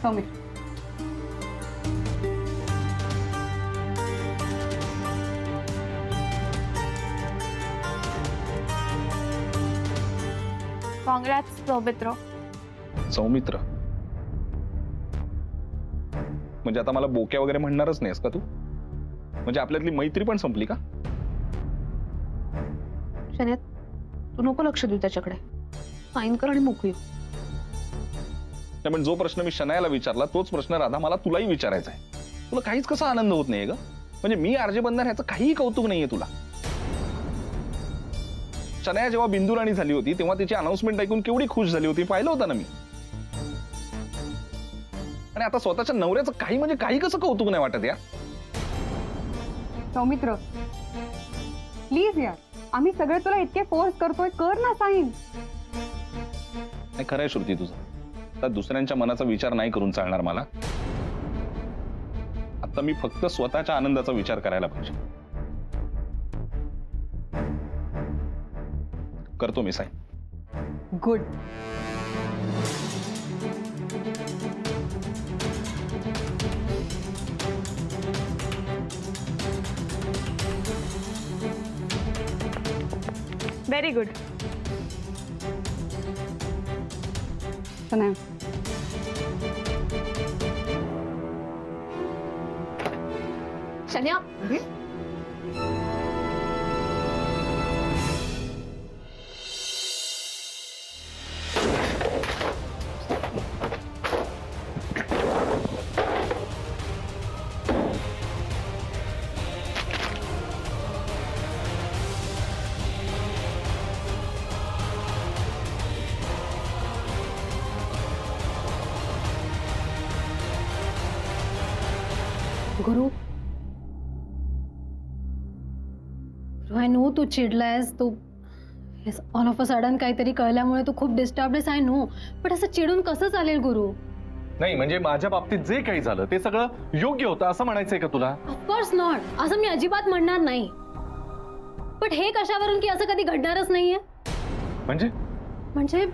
Saumitra, congrats Saumitra. Saumitra म्हणजे आता मला बोक्या वगैरे म्हणणारच नाहीस का तू? म्हणजे आपल्यातली मैत्री पण संपली का? शन्या, तू नको लक्ष देऊ त्याच्याकडे. साइन कर आणि मोकळी. पण जो प्रश्न मी शनायाला विचारला तोच प्रश्न राधा मला तुलाही विचारायचा आहे. तुला काहीच कसा आनंद होत नाहीये ग? म्हणजे मी आरजे बनणार ह्याचं काहीही कौतुक नाहीये तुला. शनाया जेव्हा बिंदू राणी झाली होती तेव्हा तिची अनाउन्समेंट ऐकून केवढी खुश झाली होती, पाहिलं होतं ना मी. आणि आता स्वतःच्या नवऱ्याचं काही म्हणजे काही कसं कौतुक नाही वाटत यार? सौमित्र प्लीज यार, आम्ही सगळे तुला इतके फोर्स करतोय, कर ना साइन. नाही खरंय श्रुती तुझं. आता दुसऱ्यांच्या मनाचा विचार नाही करून चालणार मला. आता मी फक्त स्वतःच्या आनंदाचा विचार करायला पाहिजे. करतो मी sign. Good. Very good. Shanaya, Shanya, Guru, I know तू चिडलायस, तू ऑल ऑफ अ सडन काहीतरी कळल्यामुळे तू खूप डिस्टर्ब आहेस, आय नो. पण असं चिडून कसं चालेल गुरु? नाही म्हणजे माझ्या बाबतीत जे काही झालं ते सगळं योग्य होतं असं म्हणायचंय का तुला? ऑफकोर्स नॉट, असं मी अजिबात म्हणणार नाही. पण हे कशावरून की असं कधी घडणारच नाहीये? म्हणजे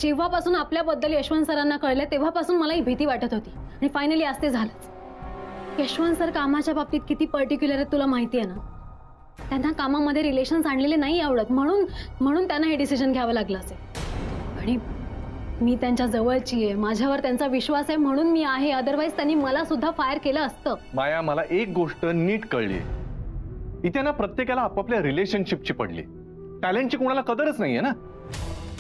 जेव्हापासून आपल्याबद्दल यशवंत सरांना कळलं तेव्हापासून मला ही भीती वाटत होती आणि फायनली आज ते झालंच. यशवंत सर कामाच्या बाबतीत किती पर्टिक्युलर आहेत तुला माहिती आहे ना. त्यांना कामामध्ये रिलेशन्स आणलेले नाही आवडत, म्हणून त्यांना हे डिसिजन घ्यावं लागलं असेल. आणि मी त्यांच्या जवळची आहे, माझ्यावर त्यांचा विश्वास आहे म्हणून मी आहे, अदरवाईज त्यांनी मला सुद्धा फायर केलं असतं. माया, मला एक गोष्ट नीट कळली. इथे ना प्रत्येकाला आपापल्या रिलेशनशिपची पडली, टॅलेंटची कोणाला कदरच नाहीये ना.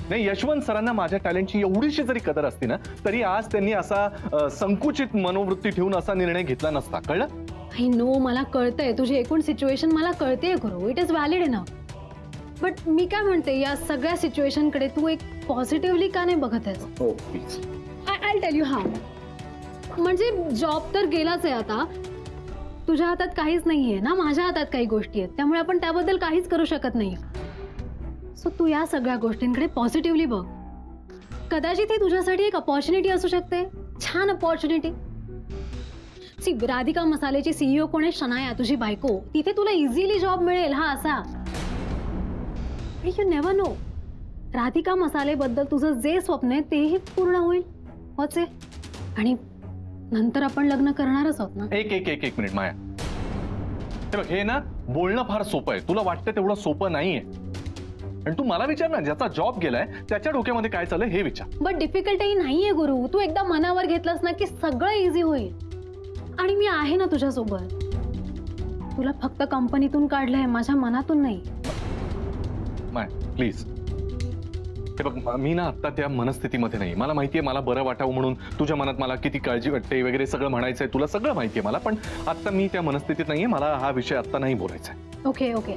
नाही, यशवंत सरांना माझ्या टॅलेंटची एवढीशी जरी कदर असती ना तरी आज त्यांनी असा संकुचित मनोवृत्ती ठेवून असा निर्णय घेतला नसता. कळलं? आय नो, मला कळतंय तुझी एकूण सिच्युएशन, मला कळतेय Guru, it is valid enough. But मी काय म्हणते, या सगळ्या सिच्युएशन कडे तू एक पॉझिटिव्हली का नाही बघत आहेस? हो please. I tell you how. म्हणजे जॉब तर गेलाच आहे आता, तुझ्या हातात काहीच नाहीये ना, माझ्या हातात काही गोष्टी आहेत, त्यामुळे आपण त्याबद्दल काहीच करू शकत नाही. सो तू या सगळ्या गोष्टींकडे पॉझिटिव्हली बघ. कदाचित ही तुझ्यासाठी एक अपॉर्च्युनिटी असू शकते, छान अपॉर्च्युनिटी. सी, राधिका मसालेची सीईओ कोण आहे? शनाया, तुझी बायको. तिथे तुला इझिली जॉब मिळेल हा असा. यू नेव्हर नो, राधिका मसालेबद्दल तुझं जे स्वप्न आहे तेही पूर्ण होईल. होचे. आणि नंतर आपण लग्न करणारच आहोत ना. एक मिनिट माया, हे ना बोलणं फार सोपं आहे, तुला वाटतं तेवढं सोपं नाहीये. आणि तू मला विचार ना, ज्याचा जॉब गेलाय त्याच्या डोक्यामध्ये काय चाललंय हे विचार. बट डिफिकल्टही नाहीये गुरु, तू एकदा मनावर घेतलंस ना की सगळं इझी होईल. आणि मी आहे ना तुझ्यासोबत. तुला फक्त कंपनीतून काढलंय, माझ्या मनातून नाही. माय प्लीज, हे बघ, मी ना आता त्या मनस्थितीमध्ये नाही. मला माहितीये मला बरं वाटावं म्हणून तुझ्या मनात मला किती काळजी वाटते वगैरे सगळं म्हणायचंय, तुला सगळं माहितीये मला. पण आता मी त्या मनस्थितीत नाहीये, मला हा विषय आता नाही बोलायचा आहे. ओके ओके,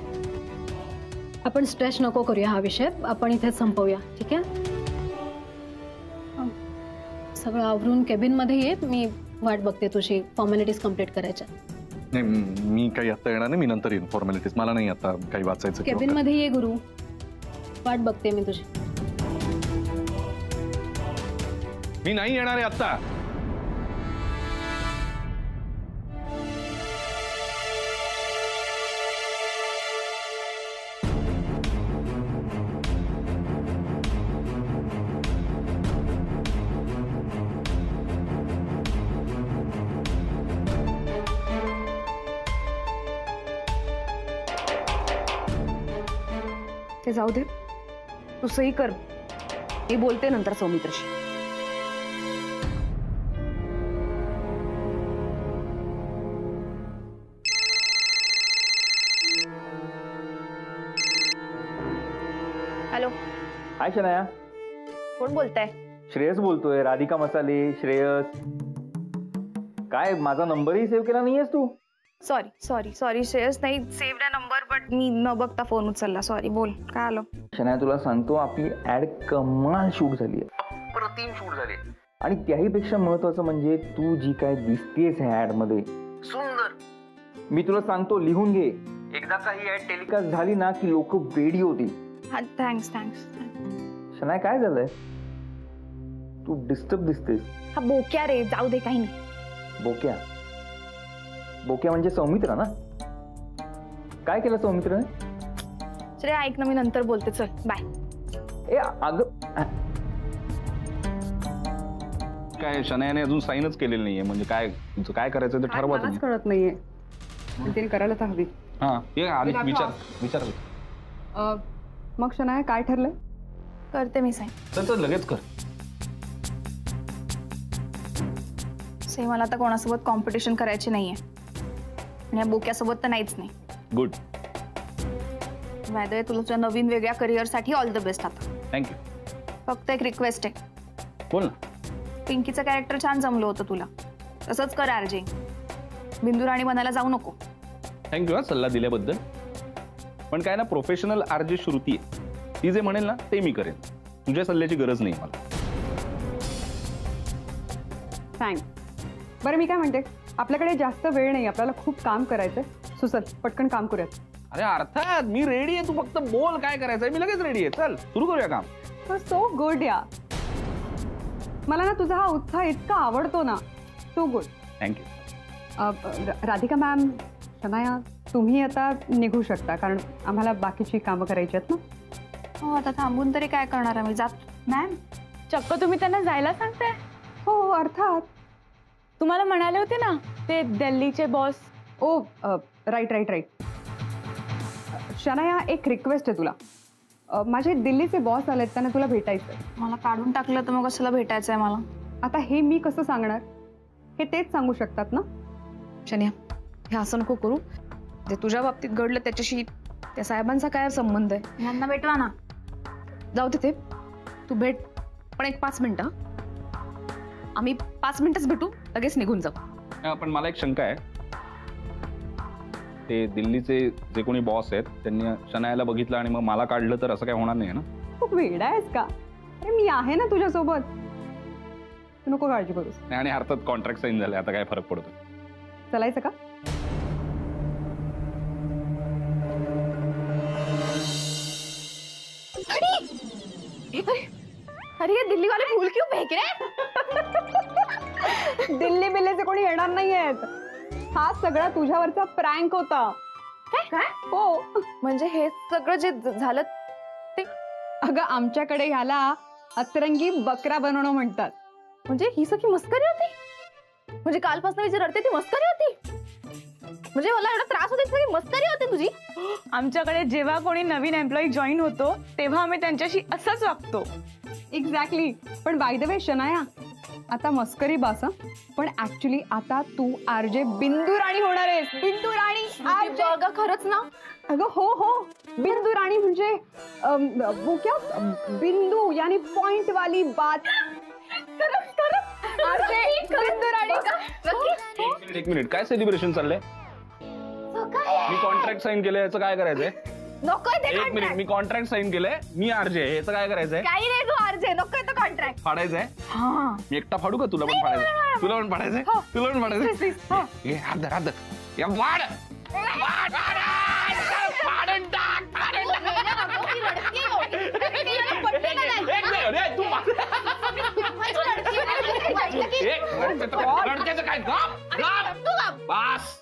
आपण स्ट्रेस नको करूया हा विषय, आपण इथे संपवूया, ठीक आहे? सगळं आवरून केबिन मध्ये ये, मी वाट बघते तुझी फॉर्मॅलिटीज कंप्लीट करायच्या. नाही, मी काही आता येणार नाही, मी नंतर येईन फॉर्मॅलिटीज. मला नाही आता काही वाचायचं. केबिन मध्ये ये गुरु, वाट बघते मी तुझी. मी नाही येणार आहे आता. ते जाऊ दे, तू सही कर, मी बोलते नंतर सौमित्रशी. हॅलो, हाय शनाया, कोण बोलताय? श्रेयस बोलतोय. राधिका मसाले, श्रेयस. काय माझा नंबरही सेव्ह केला नाहीयेस तू? सॉरी सॉरी सॉरी श्रेयस, नाही सेव्ड अ नंबर, बट मी न बघता फोन उचलला. सॉरी, बोल काय आलं? शनाया तुला सांगतो, आपली ऍड कमाल शूट झाली आहे, अप्रतिम शूट झाली. आणि त्याही पेक्षा महत्वाचं म्हणजे तू जी काय दिसतेस ह्या ऍड मध्ये, सुंदर. मी तुला सांगतो, लिहून घे. एकदा का ही ऍड टेलिकास्ट झाली ना की लोक वेडी होतील. हा, थँक्स थँक्स. शनाया काय झालंय? तू डिस्टर्ब दिसतेस. हा बोक्या रे, जाऊ दे, काही नाही. बोक्या? बोक्या म्हणजे सौमित्र ना? काय केलं सौमित्रने? श्रेय ऐक ना, मी नंतर बोलते, चल बाय. ए अगं, काय शनायाने अजून साईनच केलेली नाहीये, म्हणजे काय तुमचं काय करायचं ते ठरवा मलाच तुम्ही. कळत नाहीये, पण तिने करायला तर हवी. हा, ये आधी विचार विचार. मग शनाया काय ठरलंय? करते मी साईन. तर लगेच कर. से मला आता कोणासोबत कॉम्पिटिशन करायची नाहीये, आणि या बोक्यासोबत तर नाहीच नाही. गुड, बाय द वे, तुझ्या नवीन वेगळ्या करिअरसाठी ऑल द बेस्ट. आता थँक्यू. फक्त एक रिक्वेस्ट आहे, बोल ना. पिंकीचं कॅरेक्टर छान जमलं होतं तुला, तसंच कर आरजे. बिंदू राणी बनायला जाऊ नको. थँक्यू हा सल्ला दिल्याबद्दल. पण काय ना, प्रोफेशनल आरजे श्रुती आहे, ती जे म्हणेल ना ते मी करेन. तुझ्या सल्ल्याची गरज नाही मला. थँक्स. बरं, मी काय म्हणते, आपल्याकडे जास्त वेळ नाही, आपल्याला खूप काम करायचंय. सुचल, पटकन काम करूयात. अरे अर्थात मी रेडी आहे, तू फक्त बोल काय करायचंय, मी लगेच रेडी आहे. चल सुरू करूया काम. सो गुड या. मला ना तुझा हा उत्साह इतका आवडतो ना. So good. Thank you. Radhika ma'am, Shanaya, तुम्ही आता निघू शकता, कारण आम्हाला बाकीची कामं करायची आहेत ना. हो, आता थांबून तरी काय करणार आम्ही, जात. मॅम, चक्क तुम्ही त्यांना जायला सांगताय? हो, अर्थात. तुम्हाला म्हणाले होते ना ते दिल्लीचे बॉस. ओ राईट राईट राईट. शनाया, एक रिक्वेस्ट आहे तुला. माझे दिल्लीचे बॉस आलेत, त्यांना तुला भेटायचं आहे. मला काढून टाकलं तर मग कशाला भेटायचंय मला? आता हे मी कसं सांगणार? हे तेच सांगू शकतात ना. शन्या, हे असं नको करू. जे तुझ्या बाबतीत घडलं त्याच्याशी त्या साहेबांचा काय संबंध आहे? यांना भेटवा ना. जाऊ दे ते, तू भेट, पण एक 5 मिनिटं. आम्ही 5 मिनिटच भेटू, लगेच निघून जाऊ. पण मला एक शंका आहे. ते दिल्लीचे जे कोणी बॉस आहेत त्यांनी शनायाला बघितलं आणि मग मला काढलं तर असं काय होणार नाही ना? खूप वेडा आहेस का? अरे मी आहे ना तुझ्यासोबत, तू नको काळजी करूस. नाही, आणि अर्थात कॉन्ट्रॅक्ट साईन झाले, आता काय फरक पडतो? चलायचं का? अरे ये दिल्ली वाले फूल क्यों फेंक रहे? दिल्ली बिल्लीचे कोणी येणार नाहीयेत. हा सगळा तुझ्यावरचा प्रँक होता. काय? हो. म्हणजे हे सगळं जे झालं ते, अगं आमच्याकडे ह्याला अतरंगी बकरा बनवणं म्हणतात. म्हणजे ही सगळी मस्करी होती? म्हणजे कालपासून मी जे रडते ती मस्करी होती? म्हणजे मला एवढा त्रास होते, सगळी मस्करी होती तुझी? आमच्याकडे जेव्हा कोणी नवीन एम्प्लॉई जॉईन होतो तेव्हा आम्ही त्यांच्याशी असंच वागतो. एक्झॅक्टली. पण बाय द वे शनाया, आता मस्करी बास हं. पण ऍक्च्युली आता तू आरजे बिंदू राणी होणार आहेस. बिंदू राणी आरजे. अगं खरंच ना? अगं हो हो, बिंदू राणी म्हणजे वो क्या, बिंदू यानी पॉइंट वाली बात. आरजे बिंदू राणी. एक मिनिट, काय सेलिब्रेशन चाललंय? मी कॉन्ट्रॅक्ट साईन केलंय, याचं काय करायचंय? नकोय ते एक मिनिट, कॉन्ट्रॅक्ट. मी कॉन्ट्रॅक्ट साईन केलंय, मी आरजे, याचं काय करायचंय? काही नाही, तू आरजे, नकोय तो कॉन्ट्रॅक्ट. फाडायचंय? हा, मी एकटा फाडू का? तुला पण फाडायचं? तुला पण फाडायचंय? तुला पण फाडायचंय? हे हात धर, हात धर. या वाढ. फाडून टाक, फाडून टाक. लडक्याचं काय? बास.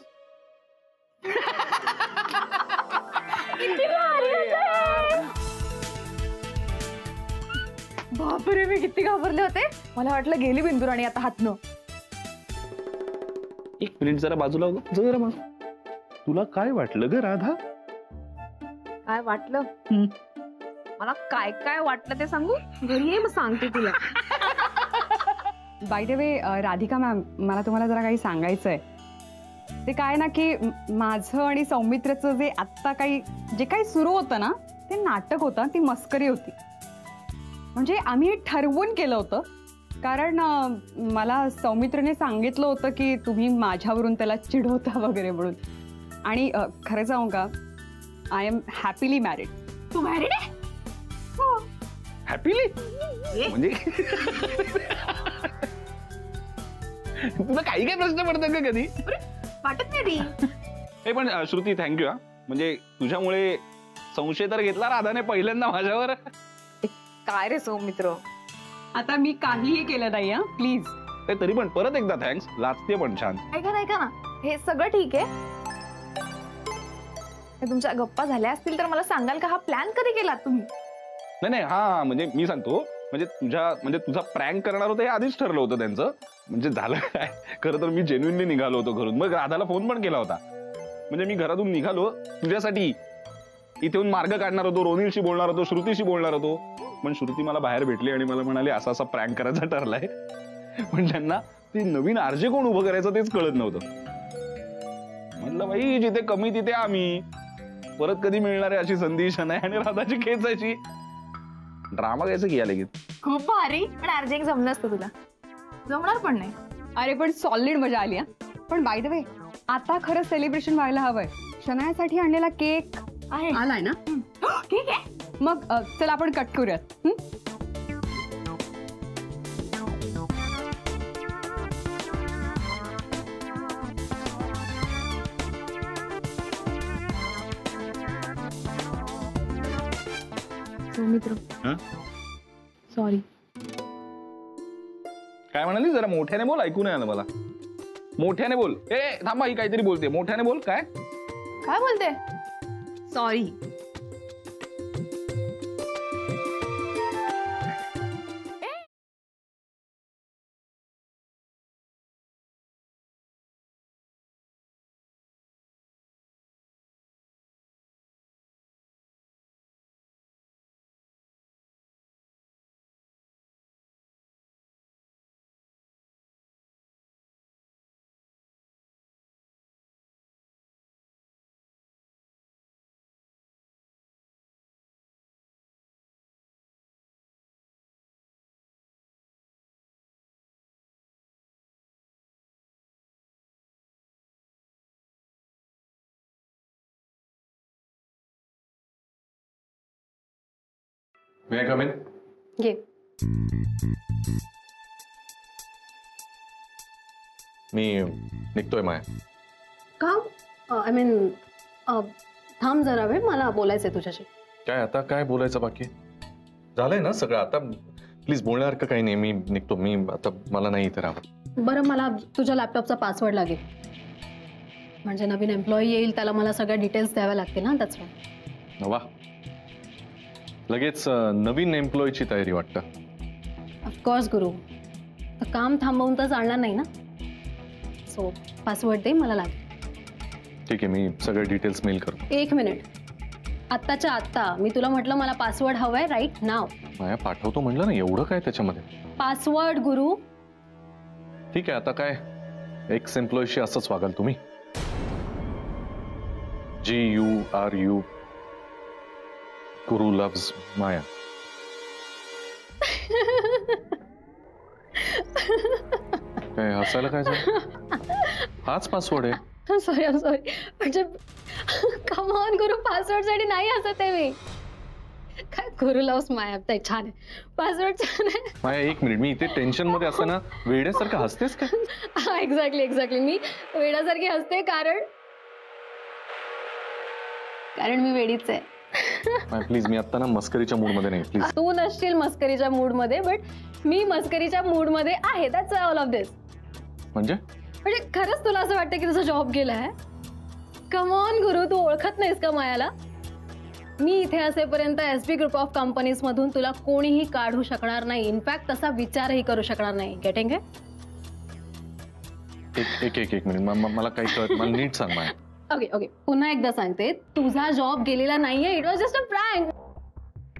बापरे, मी किती घाबरले होते. मला वाटलं गेली बिंदू राणी आता हातनं. एक मिनिट, जरा बाजूला हो. जरा बाजू. तुला काय वाटलं ग राधा? काय वाटलं? मला काय काय वाटलं ते सांगू? घरी ये मग सांगते तुला. By the way Radhika ma'am, मला तुम्हाला जरा काही सांगायचंय. ते काय ना की माझं आणि सौमित्रचं जे काही सुरू होतं ना, ते नाटक होतं, ती मस्करी होती. म्हणजे आम्ही ठरवून केलं होतं, कारण मला सौमित्रने सांगितलं होतं की तुम्ही माझ्यावरून त्याला चिडवता वगैरे म्हणून. आणि खरं सांगू का, आय एम हॅपीली मॅरिड. तू मॅरिड आहे? हॅपीली म्हणजे तुला काही काय प्रश्न पडतात का कधी? वाटत नाही. हे पण श्रुती थँक्यू. म्हणजे तुझ्यामुळे संशय तर घेतला राधाने पहिल्यांदा माझ्यावर. काय रे सौमित्र, आता मी काहीही केलं नाही हा, प्लीज. तरी पण परत एकदा थँक्स. लाजते पण छान. ऐका ना, हे सगळं ठीक आहे. हे तुमच्या गप्पा झाल्या असतील तर मला सांगाल का, हा प्लॅन कधी केला तुम्ही? नाही हा म्हणजे मी सांगतो, म्हणजे तुझा प्रँक करणार होतं हे आधीच ठरलं होतं त्यांचं. म्हणजे झालं काय, खरं तर मी जेन्युइनली निघालो होतो घरून. मग राधाला फोन पण केला होता. म्हणजे मी घरातून निघालो तुझ्यासाठी, इथून मार्ग काढणार होतो, रोनिलशी बोलणार होतो, श्रुतीशी बोलणार होतो. पण श्रुती मला बाहेर भेटली आणि मला म्हणाली असा असा प्रँक करायचा ठरलाय. पण त्यांना ते नवीन आरजे कोण उभं करायचं तेच कळत नव्हतं. म्हटलं बाई, जिथे कमी तिथे आम्ही, परत कधी मिळणार आहे अशी संधी शनाय आणि राधाची खेचायची. ड्रामा घ्यायचं की या लगेच. खूप भारी. पण अर्जिंग जमलं असतं तुला, जमणार पण नाही. अरे पण सॉलिड मजा आली. पण बाय द वे, आता खरं सेलिब्रेशन व्हायला हवंय. शनायासाठी आणलेला केक आहे आलाय ना? ठीक आहे. मग चला आपण कट करूयात. सौमित्र, सॉरी. काय म्हणाली? जरा मोठ्याने बोल, ऐकू नाही आलं मला. मोठ्याने बोल. ए थांबा, ही काहीतरी बोलते. मोठ्याने बोल. काय बोलते? Sorry. May I come in? घे. मी निघतोय माया. का? आय मीन थांब जरा वेळ, मला बोलायचंय तुझ्याशी. काय आता काय बोलायचं बाकी झालंय ना सगळं? आता प्लीज बोलण्यासारखं काही नाही. मी निघतो. मी आता मला नाही इथे राहावं. बरं, मला तुझ्या लॅपटॉपचा पासवर्ड लागेल. म्हणजे नवीन एम्प्लॉई येईल, त्याला मला सगळ्या डिटेल्स द्याव्या लागतील ना, त्याच वेळ. वा, लगेच नवीन एम्प्लॉयची तयारी वाटतं. ऑफकोर्स गुरु, तर काम थांबवून तर चालणार नाही ना. सो पासवर्ड दे, मला लागेल. ठीक आहे, मी सगळे डिटेल्स मेल करतो. 1 मिनिट. आत्ताच्या आत्ता मी तुला म्हटलं मला पासवर्ड हवाय राईट नाव. माया पाठवतो म्हणलं ना, एवढं काय त्याच्यामध्ये? पासवर्ड गुरु. ठीक आहे, आता काय एक्स एम्प्लॉयशी असंच वागाल तुम्ही? GURU, गुरु लव्स माया. काय हसायला काय झालं? हाच पासवर्ड आहे. सॉरी म्हणजे कम ऑन गुरु, पासवर्ड साठी नाही हसत आहे मी. काय गुरु लव्स माया, ते छान आहे. पासवर्ड छान आहे. माया 1 मिनिट, मी इथे टेन्शन मध्ये असताना वेड्यासारखं हसतेस का? एक्झॅक्टली मी वेड्यासारखी हसते कारण मी वेडीच आहे. प्लीज, मी आता ना मस्करीच्या मूड मध्ये नाही. प्लीज. तू नसशील मस्करीच्या मूड मध्ये, बट मी मस्करीच्या मूड मध्ये आहे. दॅट्स ऑल ऑफ दिस. म्हणजे खरंच तुला असं वाटतं की तुझा जॉब गेलाय? कम ऑन गुरु, तू ओळखत नाहीस का मायाला? मी इथे असेपर्यंत SB ग्रुप ऑफ कंपनीज मधून तुला कोणीही काढू शकणार नाही. इनफॅक्ट तसा विचारही करू शकणार नाही. Getting it? एक मिनिट, मला काही कळत, मला नीट सांग माया. ओके पुन्हा एकदा सांगते, तुझा जॉब गेलेला नाहीये. It was just a prank.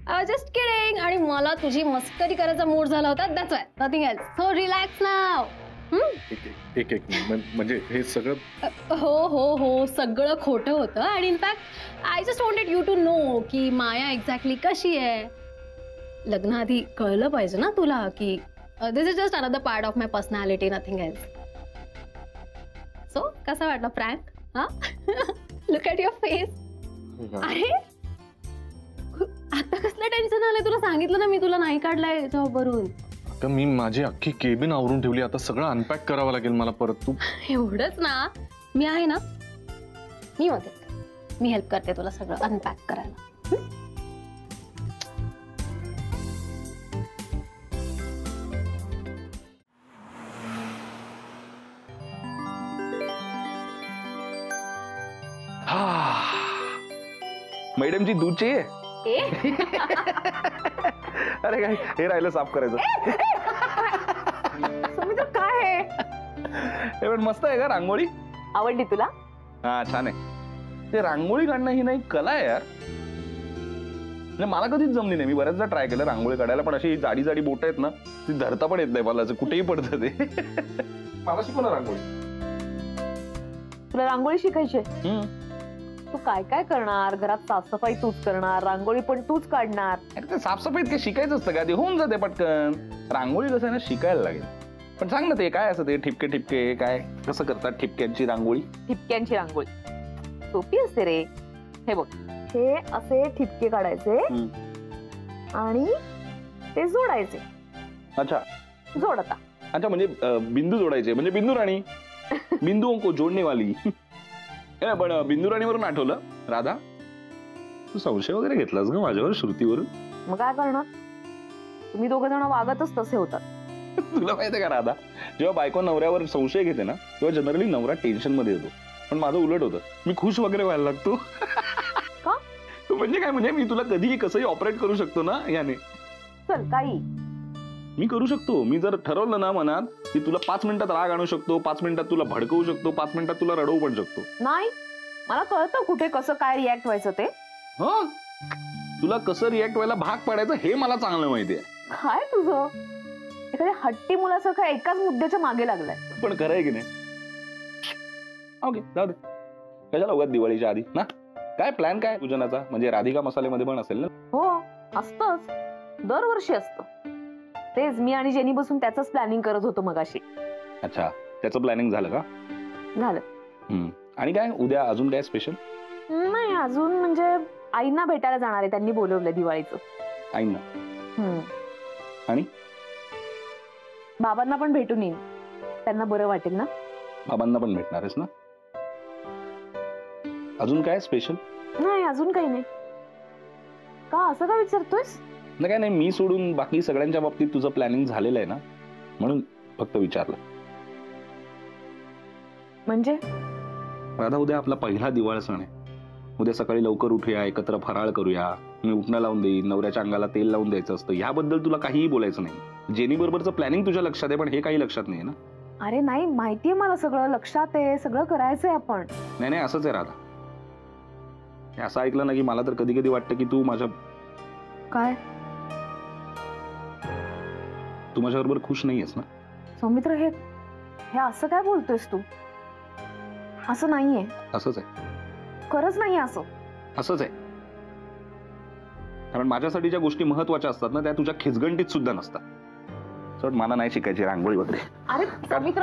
Just kidding. आणि मला तुझी मस्करी करायचा मूड झाला होता, that's why, nothing else. So relax now. एक म्हणजे हे सगळं हो हो हो, सगळं खोटं होतं. आणि in fact I just wanted you to know की माया एक्झॅक्टली कशी आहे. लग्नाआधी कळलं पाहिजे ना तुला की this is just another part of my personality, nothing else. So कसा वाटला प्रँक? हा, लुक ॲट युअर फेस. अरे आता कसलं टेन्शन आलंय? तुला सांगितलं ना मी, तुला नाही काढलाय जॉबवरून. आता मी माझी अख्खी केबिन आवरून ठेवली, आता सगळं अनपॅक करावं लागेल मला परत. तू एवढंच ना, मी आहे ना, मी मदत, मी हेल्प करते तुला सगळं अनपॅक करायला. मैडम जी दूध चाहिए? ए अरे काय हे राहिलं साफ करायचं. सौमित्र काय आहे? हे पण मस्त आहे का रांगोळी? आवडली तुला? हा छान आहे. ते रांगोळी काढणं ही नाही कला आहे यार. म्हणजे मला कधीच जमली नाही. मी बऱ्याचदा ट्राय केलं रांगोळी काढायला, पण अशी जाडी जाडी बोट आहेत ना, ती धरता पण येत नाही मला. कुठेही पडतं ते. मला शिकव ना रांगोळी. तुला रांगोळी शिकायची? तू काय काय करणार? घरात साफसफाई तूच करणार, रांगोळी पण तूच काढणार. अरे ते साफसफाईत काय शिकायचं असतं का? ते होऊन जाते पटकन. रांगोळी कसं आहे ना, शिकायला लागेल. पण सांग ना ते काय असं, ते ठिपके ठिपके काय कसं करतात ठिपक्यांची रांगोळी? ठिपक्यांची रांगोळी सोपी असते रे. हे बघ, हे असे ठिपके काढायचे आणि ते जोडायचे. अच्छा जोड आता. अच्छा, म्हणजे बिंदू जोडायचे, म्हणजे बिंदू राणी. बिंदू को जोडणे वाली. पण बिंदू राणीवरून आठवलं, राधा तू संशय वगैरे घेतलास ग माझ्यावर श्रुतीवरून? मग काय करणार, तुम्ही दोघ जण वागतच तसे होतात. तुला माहितीये का राधा, जेव्हा बायको नवऱ्यावर संशय घेते ना, तेव्हा जनरली नवरा टेन्शन मध्ये येतो. पण माझं उलट होतं, मी खुश वगैरे व्हायला लागतो. का? म्हणजे काय, म्हणजे मी तुला कधीही कसंही ऑपरेट करू शकतो ना याने. चल काही मी करू शकतो. मी जर ठरवलं ना मनात की तुला 5 मिनिटात राग आणू शकतो, 5 मिनिटात तुला भडकवू शकतो, 5 मिनिटात तुला रडवू पण शकतो. नाही, मला कळतं कुठे कसं काय रिॲक्ट व्हायचं ते. हा, तुला कसं रिॲक्ट व्हायला भाग पाडायचं हे मला चांगलं माहितीये. काय तुझं एखाद्या हट्टी मुलासारखं एकाच मुद्द्याच्या मागे लागलाय. पण खरं आहे की नाही? ओके जाऊ दे, कशाला उगाच दिवाळीच्या आधी ना. काय प्लॅन काय पूजनाचा? म्हणजे राधिका मसालेमध्ये पण असेल ना? हो असतंच, दरवर्षी असतं. तेच मी आणि जेनी बसून त्याच प्लॅनिंग करत होतो मगाशी. अच्छा, त्याचं प्लॅनिंग झालं का? झालं. आणि काय उद्या अजून काय स्पेशल? नाही अजून, म्हणजे आईंना भेटायला जाणार आहे, त्यांनी बोलवलंय दिवाळीचं. आईंना? आणि बाबांना पण भेटून येईन, त्यांना बरं वाटेल ना. बाबांना पण भेटणार आहेस ना? अजून काय स्पेशल? नाही अजून काही नाही. का असं का विचारतोयस? नाही काय नाही, मी सोडून बाकी सगळ्यांच्या बाबतीत तुझं प्लॅनिंग झालेलं आहे ना, म्हणून फक्त विचारलं. म्हणजे राधा, उद्या आपला पहिला दिवाळ सण आहे. उद्या सकाळी लवकर उठूया, एकत्र फराळ करूया, मी उठणं लावून देईन, नवऱ्याच्या अंगाला तेल लावून द्यायचं असतं. याबद्दल तुला काहीही बोलायचं नाही. जेनी बरोबरचं प्लॅनिंग तुझ्या लक्षात आहे, पण हे काही लक्षात नाही ना. अरे नाही, माहितीये मला, सगळं लक्षात आहे, सगळं करायचंय आपण. नाही नाही, असंच आहे राधा. हे असं ऐकलं ना की मला तर कधी कधी वाटतं की तू काय तू माझ्याबरोबर खुश नाहीयेस ना. सौमित्र, हे असं काय बोलतोयस तू? असं नाहीये. असंच आहे. खरंच नाहीये असं. असंच आहे. कारण माझ्यासाठी ज्या गोष्टी महत्वाच्या असतात ना, त्या तुझ्या खिचगंटीत सुद्धा नसतात. मला नाही शिकायची रांगोळी वगैरे. अरे सौमित्र,